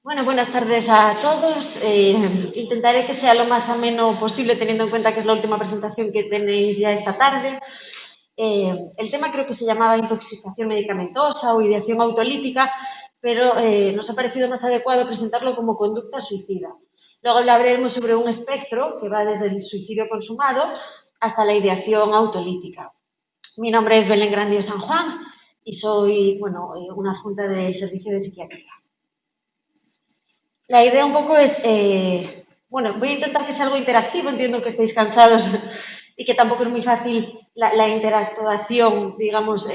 Bueno, buenas tardes a todos. Intentaré que sea lo más ameno posible, teniendo en cuenta que es la última presentación que tenéis ya esta tarde. El tema creo que se llamaba intoxicación medicamentosa o ideación autolítica, pero nos ha parecido más adecuado presentarlo como conducta suicida. Luego hablaremos sobre un espectro que va desde el suicidio consumado hasta la ideación autolítica. Mi nombre es Belén Grandio San Juan y soy una adjunta del Servicio de Psiquiatría. La idea un poco es, voy a intentar que sea algo interactivo, entiendo que estéis cansados y que tampoco es muy fácil la interactuación, digamos,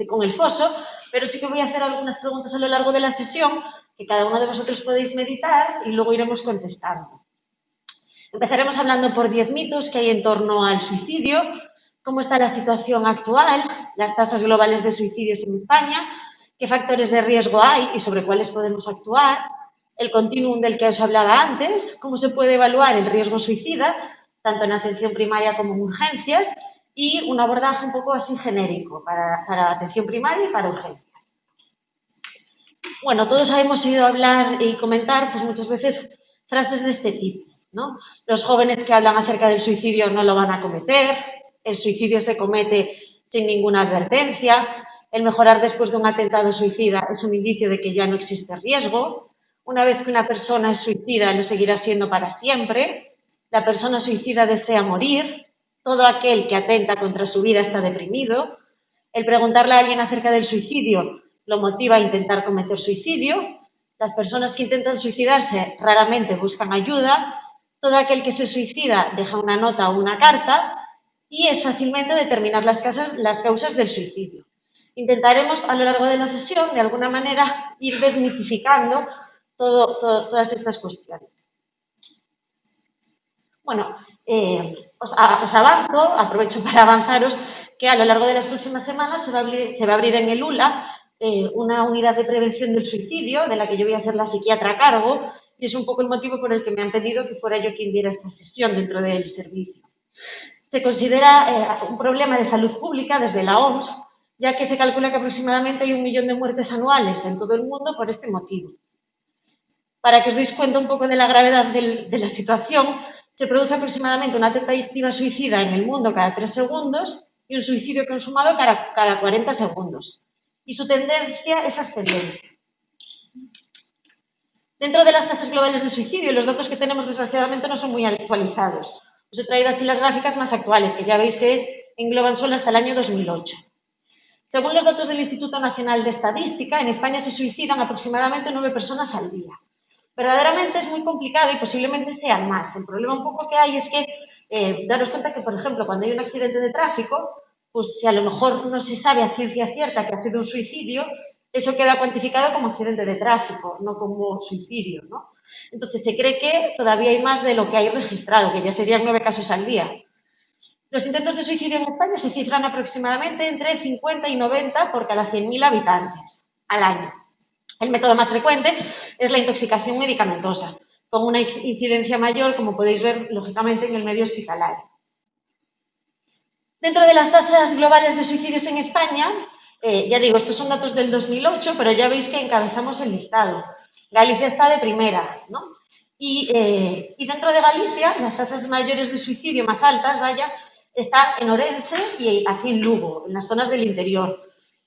con el foso, pero sí que voy a hacer algunas preguntas a lo largo de la sesión que cada uno de vosotros podéis meditar y luego iremos contestando. Empezaremos hablando por 10 mitos que hay en torno al suicidio, cómo está la situación actual, las tasas globales de suicidios en España, qué factores de riesgo hay y sobre cuáles podemos actuar, el continuum del que os hablaba antes, cómo se puede evaluar el riesgo suicida, tanto en atención primaria como en urgencias, y un abordaje un poco así genérico para atención primaria y para urgencias. Bueno, todos hemos oído hablar y comentar pues muchas veces frases de este tipo, ¿no? Los jóvenes que hablan acerca del suicidio no lo van a cometer, el suicidio se comete sin ninguna advertencia, el mejorar después de un atentado suicida es un indicio de que ya no existe riesgo, una vez que una persona es suicida lo seguirá siendo para siempre, la persona suicida desea morir, todo aquel que atenta contra su vida está deprimido, el preguntarle a alguien acerca del suicidio lo motiva a intentar cometer suicidio, las personas que intentan suicidarse raramente buscan ayuda, todo aquel que se suicida deja una nota o una carta y es fácilmente determinar las causas del suicidio. Intentaremos a lo largo de la sesión, de alguna manera, ir desmitificando todas estas cuestiones. Bueno, os avanzo, aprovecho para avanzaros que a lo largo de las próximas semanas se va a abrir en el ULA una unidad de prevención del suicidio, de la que yo voy a ser la psiquiatra a cargo, y es un poco el motivo por el que me han pedido que fuera yo quien diera esta sesión dentro del servicio. Se considera un problema de salud pública desde la OMS, ya que se calcula que aproximadamente hay 1 millón de muertes anuales en todo el mundo por este motivo. Para que os deis cuenta un poco de la gravedad de la situación, se produce aproximadamente una tentativa suicida en el mundo cada 3 segundos y un suicidio consumado cada 40 segundos. Y su tendencia es ascendente. Dentro de las tasas globales de suicidio, los datos que tenemos desgraciadamente no son muy actualizados. Os he traído así las gráficas más actuales, que ya veis que engloban solo hasta el año 2008. Según los datos del Instituto Nacional de Estadística, en España se suicidan aproximadamente 9 personas al día. Verdaderamente es muy complicado y posiblemente sean más. El problema un poco que hay es que daros cuenta que, por ejemplo, cuando hay un accidente de tráfico, pues si a lo mejor no se sabe a ciencia cierta que ha sido un suicidio, eso queda cuantificado como accidente de tráfico, no como suicidio, ¿no? Entonces se cree que todavía hay más de lo que hay registrado, que ya serían 9 casos al día. Los intentos de suicidio en España se cifran aproximadamente entre 50 y 90 por cada 100.000 habitantes al año. El método más frecuente es la intoxicación medicamentosa, con una incidencia mayor, como podéis ver, lógicamente, en el medio hospitalario. Dentro de las tasas globales de suicidios en España, ya digo, estos son datos del 2008, pero ya veis que encabezamos el listado. Galicia está de primera, ¿no? Y dentro de Galicia, las tasas mayores de suicidio más altas, están en Orense y aquí en Lugo, en las zonas del interior.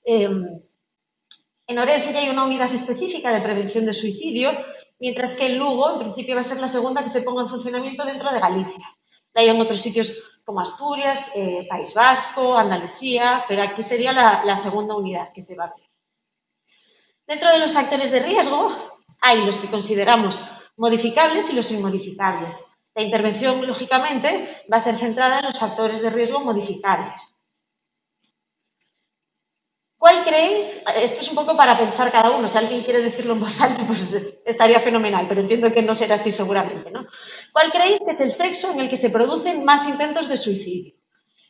En Orense ya hay una unidad específica de prevención de suicidio, mientras que en Lugo, en principio, va a ser la segunda que se ponga en funcionamiento dentro de Galicia. De ahí en otros sitios como Asturias, País Vasco, Andalucía, pero aquí sería la segunda unidad que se va a abrir. Dentro de los factores de riesgo hay los que consideramos modificables y los inmodificables. La intervención, lógicamente, va a ser centrada en los factores de riesgo modificables. ¿Cuál creéis? Esto es un poco para pensar cada uno. Si alguien quiere decirlo en voz alta, pues estaría fenomenal, pero entiendo que no será así seguramente, ¿no? ¿Cuál creéis que es el sexo en el que se producen más intentos de suicidio?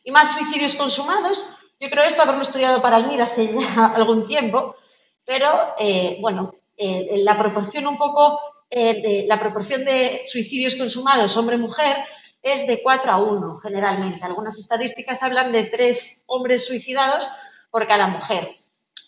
Y más suicidios consumados. Yo creo esto haberlo estudiado para el MIR hace ya algún tiempo, pero la proporción la proporción de suicidios consumados hombre-mujer es de 4:1 generalmente. Algunas estadísticas hablan de 3 hombres suicidados por cada mujer.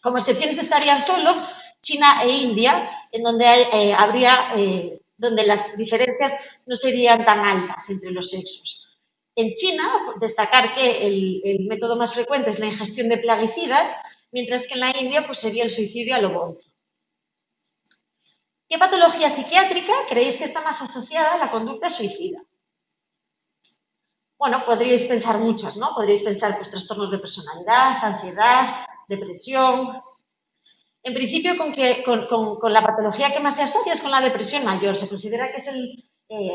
Como excepciones estarían solo China e India, en donde donde las diferencias no serían tan altas entre los sexos. En China, destacar que el método más frecuente es la ingestión de plaguicidas, mientras que en la India pues, sería el suicidio a lo bonzo. ¿Qué patología psiquiátrica creéis que está más asociada a la conducta suicida? Bueno, podríais pensar muchas, ¿no? Podríais pensar pues, trastornos de personalidad, ansiedad, depresión. En principio, con la patología que más se asocia es con la depresión mayor. Se considera que es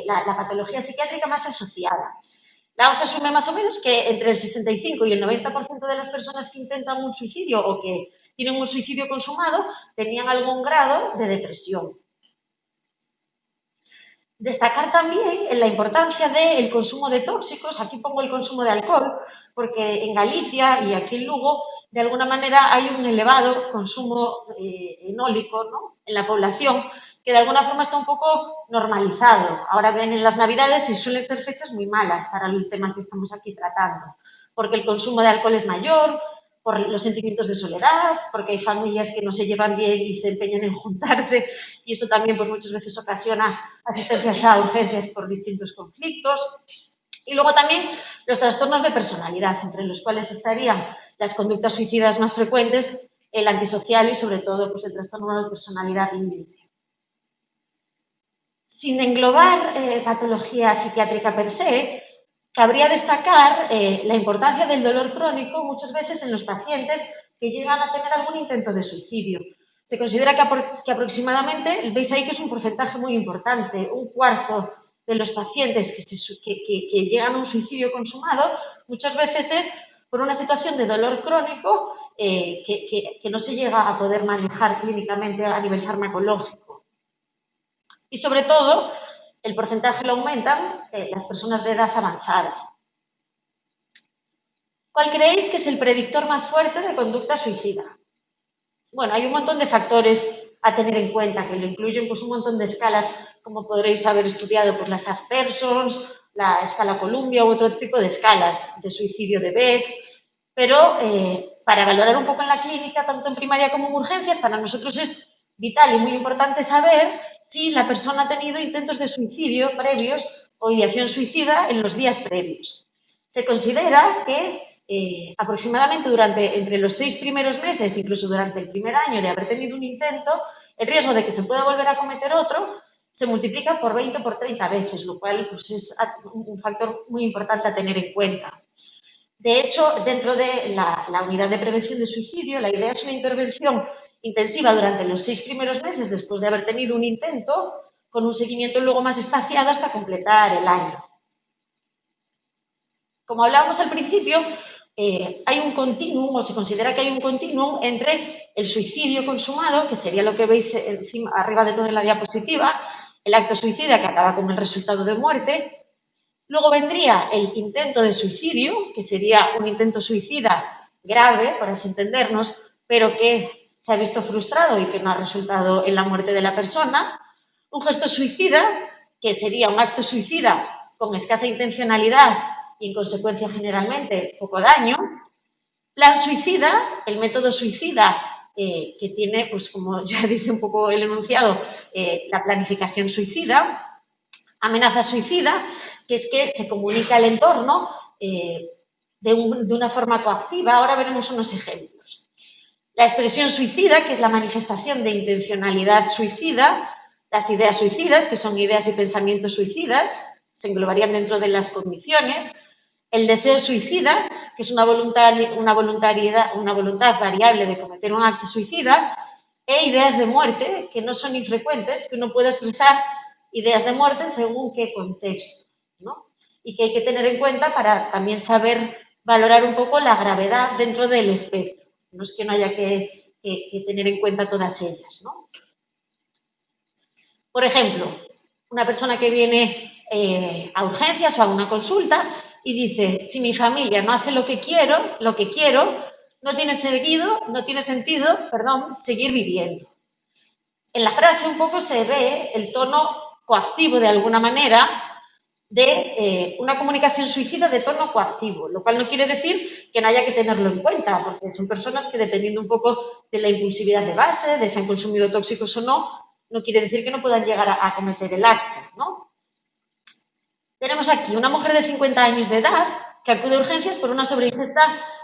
la patología psiquiátrica más asociada. La OMS asume más o menos que entre el 65 y el 90% de las personas que intentan un suicidio o que tienen un suicidio consumado tenían algún grado de depresión. Destacar también la importancia del consumo de tóxicos. Aquí pongo el consumo de alcohol, porque en Galicia y aquí en Lugo, de alguna manera hay un elevado consumo enólico, ¿no?, en la población, que de alguna forma está un poco normalizado. Ahora vienen las Navidades y suelen ser fechas muy malas para el tema que estamos aquí tratando, porque el consumo de alcohol es mayor, por los sentimientos de soledad, porque hay familias que no se llevan bien y se empeñan en juntarse, y eso también pues, muchas veces ocasiona asistencias a urgencias por distintos conflictos. Y luego también los trastornos de personalidad, entre los cuales estarían las conductas suicidas más frecuentes, el antisocial y sobre todo pues, el trastorno de personalidad límite. Sin englobar patología psiquiátrica per se, cabría destacar la importancia del dolor crónico muchas veces en los pacientes que llegan a tener algún intento de suicidio. Se considera que aproximadamente, veis ahí que es un porcentaje muy importante, un cuarto de los pacientes que llegan a un suicidio consumado, muchas veces es por una situación de dolor crónico que no se llega a poder manejar clínicamente a nivel farmacológico. Y sobre todo, el porcentaje lo aumentan las personas de edad avanzada. ¿Cuál creéis que es el predictor más fuerte de conducta suicida? Bueno, hay un montón de factores a tener en cuenta, que lo incluyen pues, un montón de escalas, como podréis haber estudiado, pues, las Aspersons, la escala Columbia u otro tipo de escalas de suicidio de Beck, pero para valorar un poco en la clínica, tanto en primaria como en urgencias, para nosotros es vital y muy importante saber si la persona ha tenido intentos de suicidio previos o ideación suicida en los días previos. Se considera que aproximadamente entre los 6 primeros meses, incluso durante el primer año de haber tenido un intento, el riesgo de que se pueda volver a cometer otro se multiplica por 20 o por 30 veces, lo cual pues, es un factor muy importante a tener en cuenta. De hecho, dentro de la unidad de prevención de suicidio, la idea es una intervención intensiva durante los 6 primeros meses después de haber tenido un intento, con un seguimiento luego más espaciado hasta completar el año. Como hablábamos al principio, hay un continuum, o se considera que hay un continuum entre el suicidio consumado, que sería lo que veis arriba de todo en la diapositiva, el acto suicida que acaba con el resultado de muerte. Luego vendría el intento de suicidio, que sería un intento suicida grave, por así entendernos, pero que se ha visto frustrado y que no ha resultado en la muerte de la persona. Un gesto suicida, que sería un acto suicida con escasa intencionalidad y en consecuencia generalmente poco daño. Plan suicida, el método suicida que tiene, pues como ya dice un poco el enunciado, la planificación suicida. Amenaza suicida, que es que se comunica al entorno de una forma coactiva. Ahora veremos unos ejemplos. La expresión suicida, que es la manifestación de intencionalidad suicida. Las ideas suicidas, que son ideas y pensamientos suicidas, se englobarían dentro de las condiciones. El deseo suicida, que es una voluntad variable de cometer un acto suicida. E ideas de muerte, que no son infrecuentes, que uno puede expresar ideas de muerte en según qué contexto, ¿no? Y que hay que tener en cuenta para también saber valorar un poco la gravedad dentro del espectro. No es que no haya que tener en cuenta todas ellas, ¿no? Por ejemplo, una persona que viene a urgencias o a una consulta y dice, si mi familia no hace lo que quiero, no tiene sentido, seguir viviendo. En la frase un poco se ve el tono coactivo de alguna manera de una comunicación suicida de tono coactivo, lo cual no quiere decir que no haya que tenerlo en cuenta, porque son personas que dependiendo un poco de la impulsividad de base, de si han consumido tóxicos o no no quiere decir que no puedan llegar a cometer el acto, ¿no? Tenemos aquí una mujer de 50 años de edad que acude a urgencias por una sobreingesta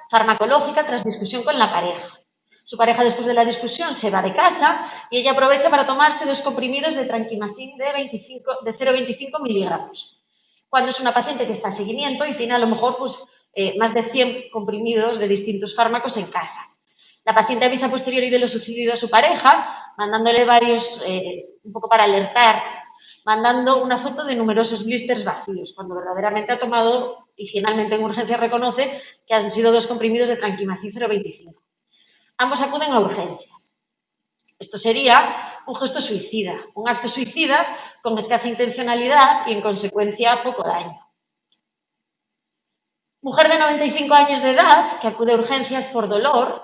farmacológica tras discusión con la pareja. Su pareja, después de la discusión, se va de casa y ella aprovecha para tomarse 2 comprimidos de Trankimazin de 0,25 miligramos. Cuando es una paciente que está a seguimiento y tiene a lo mejor pues, más de 100 comprimidos de distintos fármacos en casa. La paciente avisa a posteriori de lo sucedido a su pareja, mandándole varios, un poco para alertar, mandando una foto de numerosos blisters vacíos, cuando verdaderamente ha tomado y finalmente en urgencias reconoce que han sido 2 comprimidos de Trankimazin 0,25. Ambos acuden a urgencias. Esto sería un gesto suicida, un acto suicida con escasa intencionalidad y, en consecuencia, poco daño. Mujer de 95 años de edad que acude a urgencias por dolor.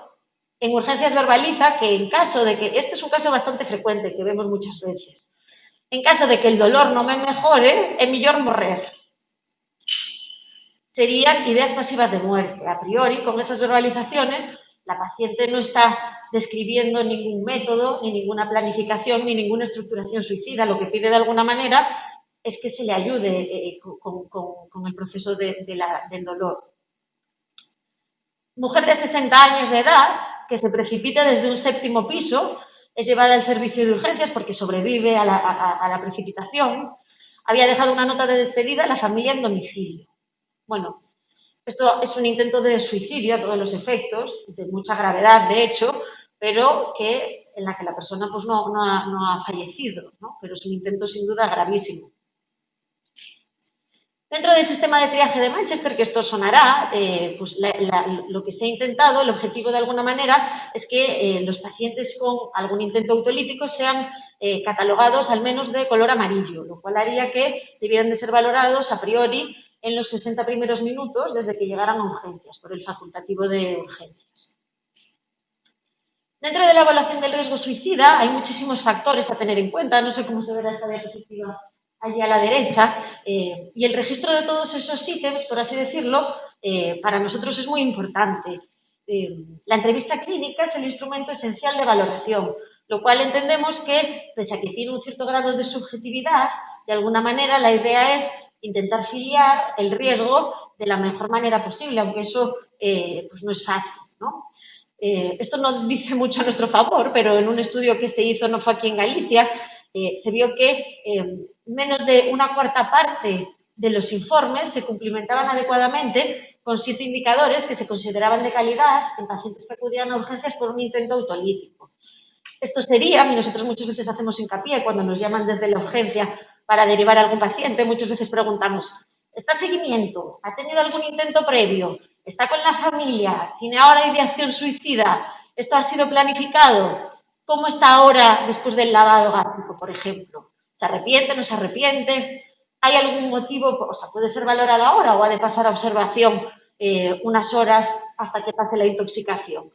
En urgencias verbaliza que en caso de que, este es un caso bastante frecuente que vemos muchas veces, en caso de que el dolor no me mejore, é mellor morrer. Serían ideas pasivas de muerte. A priori, con esas verbalizaciones, la paciente no está describiendo ningún método, ni ninguna planificación, ni ninguna estructuración suicida. Lo que pide de alguna manera es que se le ayude con el proceso del dolor. Mujer de 60 años de edad que se precipita desde un 7º piso, es llevada al servicio de urgencias porque sobrevive a la precipitación. Había dejado una nota de despedida a la familia en domicilio. Bueno, esto es un intento de suicidio a todos los efectos, de mucha gravedad, de hecho, pero en la que la persona pues, no ha fallecido, ¿no? Pero es un intento sin duda gravísimo. Dentro del sistema de triaje de Manchester, que esto sonará, pues lo que se ha intentado, el objetivo de alguna manera, es que los pacientes con algún intento autolítico sean catalogados al menos de color amarillo, lo cual haría que debieran de ser valorados a priori en los 60 primeros minutos desde que llegaran a urgencias, por el facultativo de urgencias. Dentro de la evaluación del riesgo suicida hay muchísimos factores a tener en cuenta, no sé cómo se verá esta diapositiva allí a la derecha, y el registro de todos esos ítems, por así decirlo, para nosotros es muy importante. La entrevista clínica es el instrumento esencial de valoración, lo cual entendemos que, pese a que tiene un cierto grado de subjetividad, de alguna manera la idea es intentar filiar el riesgo de la mejor manera posible, aunque eso pues no es fácil, ¿no? Esto no dice mucho a nuestro favor, pero en un estudio que se hizo, no fue aquí en Galicia, se vio que menos de una cuarta parte de los informes se cumplimentaban adecuadamente con 7 indicadores que se consideraban de calidad en pacientes que acudían a urgencias por un intento autolítico. Esto sería, y nosotros muchas veces hacemos hincapié cuando nos llaman desde la urgencia para derivar a algún paciente, muchas veces preguntamos, ¿está a seguimiento? ¿Ha tenido algún intento previo? ¿Está con la familia? ¿Tiene ahora ideación suicida? ¿Esto ha sido planificado? ¿Cómo está ahora después del lavado gástrico, por ejemplo? ¿Se arrepiente, no se arrepiente? ¿Hay algún motivo? O sea, puede ser valorado ahora o ha de pasar a observación unas horas hasta que pase la intoxicación.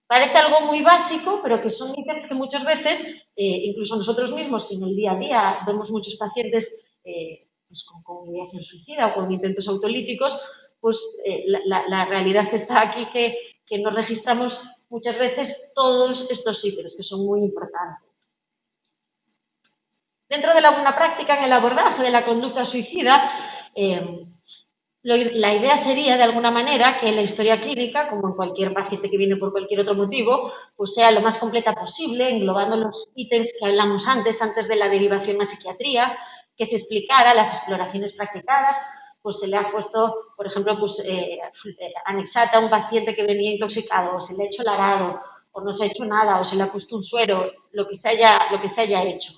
Parece algo muy básico, pero que son ítems que muchas veces, incluso nosotros mismos, que en el día a día vemos muchos pacientes pues con ideación suicida o con intentos autolíticos, pues la realidad está aquí que nos registramos muchas veces todos estos ítems que son muy importantes. Dentro de la buena práctica en el abordaje de la conducta suicida, la idea sería, de alguna manera, que la historia clínica, como en cualquier paciente que viene por cualquier otro motivo, pues sea lo más completa posible, englobando los ítems que hablamos antes de la derivación a psiquiatría, que se explicara las exploraciones practicadas, pues se le ha puesto, por ejemplo, pues anexata a un paciente que venía intoxicado, o se le ha hecho lavado, o no se ha hecho nada, o se le ha puesto un suero, lo que se haya hecho.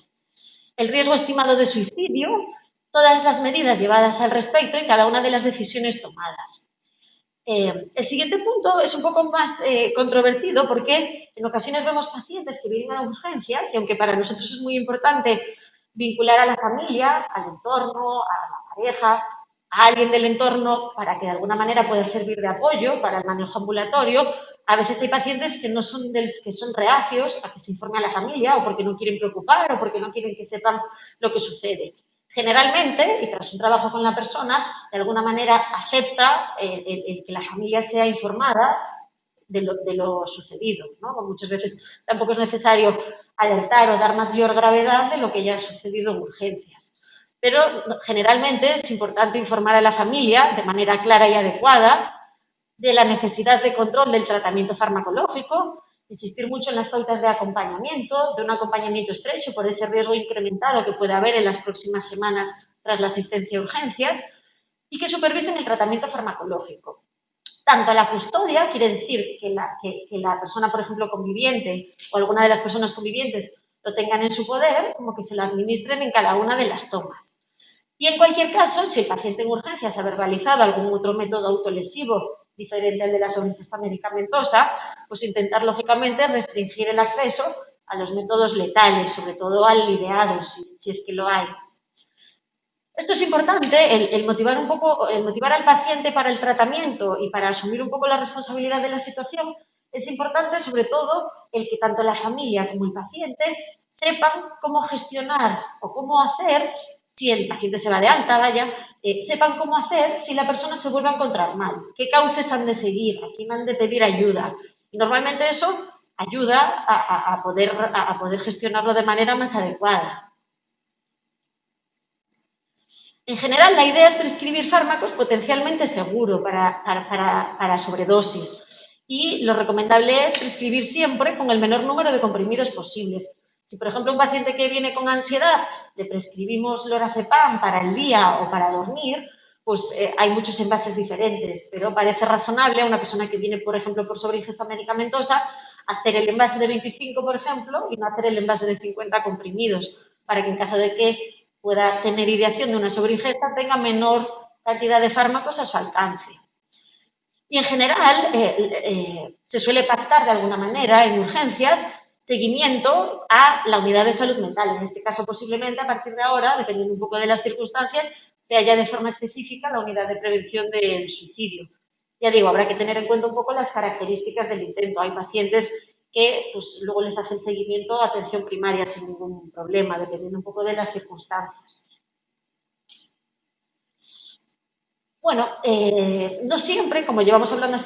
El riesgo estimado de suicidio, todas las medidas llevadas al respecto y cada una de las decisiones tomadas. El siguiente punto es un poco más controvertido porque en ocasiones vemos pacientes que vienen a urgencias y aunque para nosotros es muy importante vincular a la familia, al entorno, a la pareja, a alguien del entorno para que de alguna manera pueda servir de apoyo para el manejo ambulatorio, a veces hay pacientes que son reacios a que se informe a la familia o porque no quieren preocupar o porque no quieren que sepan lo que sucede. Generalmente, y tras un trabajo con la persona, de alguna manera acepta el que la familia sea informada de lo sucedido, ¿no? Muchas veces tampoco es necesario alertar o dar mayor gravedad de lo que ya ha sucedido en urgencias. Pero generalmente es importante informar a la familia de manera clara y adecuada de la necesidad de control del tratamiento farmacológico, insistir mucho en las pautas de acompañamiento, de un acompañamiento estrecho por ese riesgo incrementado que puede haber en las próximas semanas tras la asistencia a urgencias, y que supervisen el tratamiento farmacológico. Tanto la custodia, quiere decir que la persona, por ejemplo, conviviente o alguna de las personas convivientes lo tengan en su poder, como que se lo administren en cada una de las tomas. Y en cualquier caso, si el paciente en urgencias ha verbalizado algún otro método autolesivo diferente al de la sobreingesta medicamentosa, pues intentar, lógicamente, restringir el acceso a los métodos letales, sobre todo al ideado, si es que lo hay. Esto es importante, el motivar un poco, el motivar al paciente para el tratamiento y para asumir un poco la responsabilidad de la situación, es importante sobre todo el que tanto la familia como el paciente sepan cómo gestionar o cómo hacer, si el paciente se va de alta, vaya, sepan cómo hacer si la persona se vuelve a encontrar mal, qué cauces han de seguir, a quién han de pedir ayuda. Y normalmente eso ayuda a poder gestionarlo de manera más adecuada. En general, la idea es prescribir fármacos potencialmente seguros para sobredosis y lo recomendable es prescribir siempre con el menor número de comprimidos posibles. Si, por ejemplo, un paciente que viene con ansiedad le prescribimos lorazepam para el día o para dormir, pues hay muchos envases diferentes, pero parece razonable a una persona que viene, por ejemplo, por sobreingesta medicamentosa, hacer el envase de 25, por ejemplo, y no hacer el envase de 50 comprimidos, para que en caso de que pueda tener ideación de una sobreingesta, tenga menor cantidad de fármacos a su alcance. Y en general se suele pactar de alguna manera en urgencias seguimiento a la unidad de salud mental. En este caso, posiblemente a partir de ahora, dependiendo un poco de las circunstancias, se haya de forma específica la unidad de prevención del suicidio. Ya digo, habrá que tener en cuenta un poco las características del intento. Hay pacientes que pues, luego les hacen seguimiento a atención primaria sin ningún problema, dependiendo un poco de las circunstancias. Bueno, no siempre, como llevamos hablando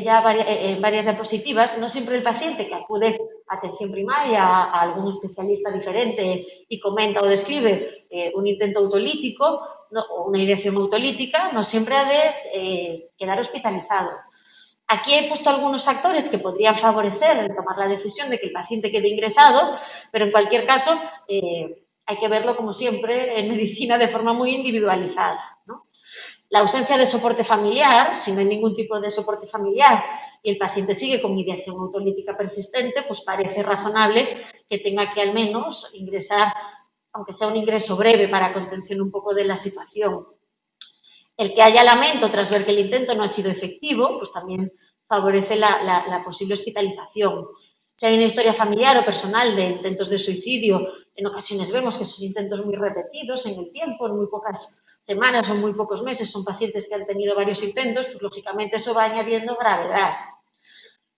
ya en varias diapositivas, no siempre el paciente que acude a atención primaria a algún especialista diferente y comenta o describe un intento autolítico o una ideación autolítica, no siempre ha de quedar hospitalizado. Aquí he puesto algunos factores que podrían favorecer el tomar la decisión de que el paciente quede ingresado, pero en cualquier caso hay que verlo, como siempre, en medicina de forma muy individualizada, ¿no? La ausencia de soporte familiar, si no hay ningún tipo de soporte familiar y el paciente sigue con ideación autolítica persistente, pues parece razonable que tenga que al menos ingresar, aunque sea un ingreso breve para contención un poco de la situación. El que haya lamento tras ver que el intento no ha sido efectivo, pues también favorece la posible hospitalización. Si hay una historia familiar o personal de intentos de suicidio, en ocasiones vemos que son intentos muy repetidos en el tiempo, en muy pocas semanas o muy pocos meses, son pacientes que han tenido varios intentos, pues lógicamente eso va añadiendo gravedad.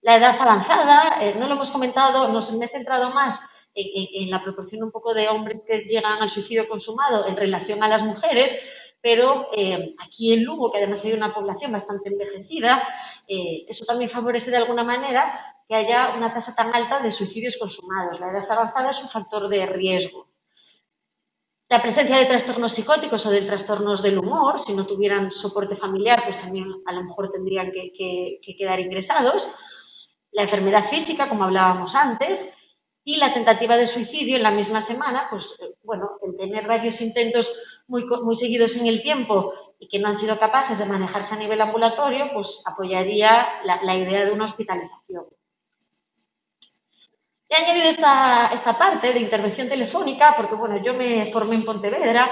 La edad avanzada, no lo hemos comentado, me he centrado más en la proporción un poco de hombres que llegan al suicidio consumado en relación a las mujeres, pero aquí en Lugo, que además hay una población bastante envejecida, eso también favorece de alguna manera que haya una tasa tan alta de suicidios consumados. La edad avanzada es un factor de riesgo. La presencia de trastornos psicóticos o de trastornos del humor, si no tuvieran soporte familiar, pues también a lo mejor tendrían que quedar ingresados. La enfermedad física, como hablábamos antes, y la tentativa de suicidio en la misma semana, pues bueno, el tener varios intentos muy seguidos en el tiempo y que no han sido capaces de manejarse a nivel ambulatorio, pues apoyaría la idea de una hospitalización. He añadido esta parte de intervención telefónica porque, bueno, yo me formé en Pontevedra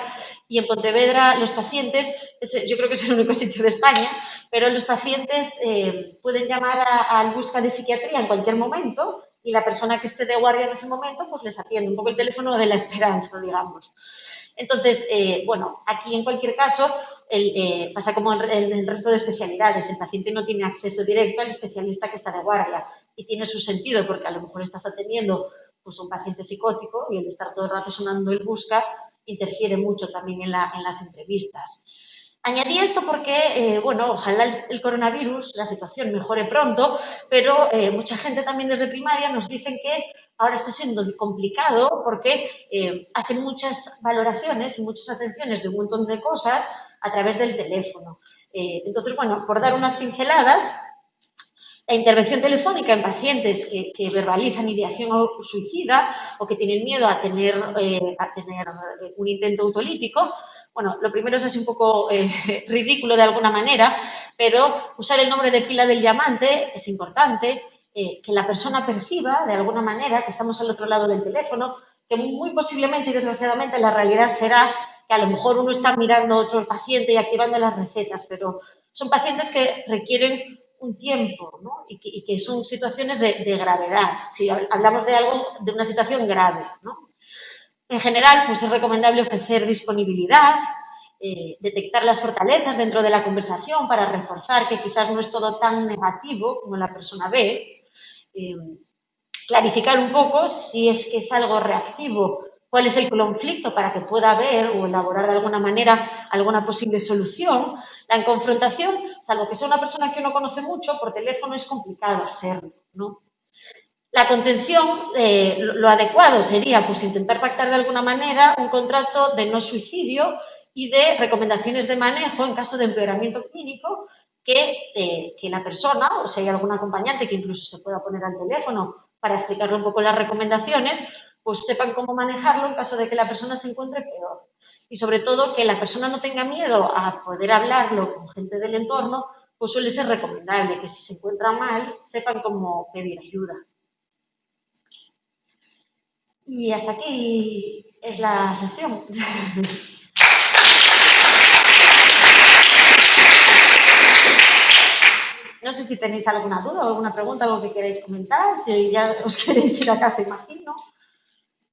y en Pontevedra los pacientes, yo creo que es el único sitio de España, pero los pacientes pueden llamar al busca de psiquiatría en cualquier momento y la persona que esté de guardia en ese momento pues les atiende, un poco el teléfono de la esperanza, digamos. Entonces, bueno, aquí en cualquier caso pasa como en el resto de especialidades, el paciente no tiene acceso directo al especialista que está de guardia y tiene su sentido porque a lo mejor estás atendiendo pues, a un paciente psicótico y el estar todo el rato sonando el busca interfiere mucho también en las entrevistas. Añadí esto porque, bueno, ojalá el coronavirus, la situación mejore pronto, pero mucha gente también desde primaria nos dicen que ahora está siendo complicado porque hacen muchas valoraciones y muchas atenciones de un montón de cosas a través del teléfono. Entonces, bueno, por dar unas pinceladas, la intervención telefónica en pacientes que verbalizan ideación suicida o que tienen miedo a tener un intento autolítico, bueno, lo primero es así un poco ridículo de alguna manera, pero usar el nombre de pila del llamante es importante, que la persona perciba de alguna manera que estamos al otro lado del teléfono, que muy posiblemente y desgraciadamente la realidad será que a lo mejor uno está mirando a otro paciente y activando las recetas, pero son pacientes que requieren un tiempo, ¿no? Y que son situaciones de gravedad, si hablamos de algo, de una situación grave, ¿no? En general, pues es recomendable ofrecer disponibilidad, detectar las fortalezas dentro de la conversación para reforzar que quizás no es todo tan negativo como la persona ve, clarificar un poco si es que es algo reactivo, cuál es el conflicto para que pueda ver o elaborar de alguna manera alguna posible solución. La confrontación, salvo que sea una persona que uno conoce mucho, por teléfono es complicado hacerlo, ¿no? La contención, lo adecuado sería pues, intentar pactar de alguna manera un contrato de no suicidio y de recomendaciones de manejo en caso de empeoramiento clínico que la persona, o si hay algún acompañante que incluso se pueda poner al teléfono para explicarle un poco las recomendaciones, pues sepan cómo manejarlo en caso de que la persona se encuentre peor. Y sobre todo que la persona no tenga miedo a poder hablarlo con gente del entorno, pues suele ser recomendable que si se encuentra mal sepan cómo pedir ayuda. Y hasta aquí es la sesión. No sé si tenéis alguna duda o alguna pregunta, algo que queráis comentar, si ya os queréis ir a casa, imagino.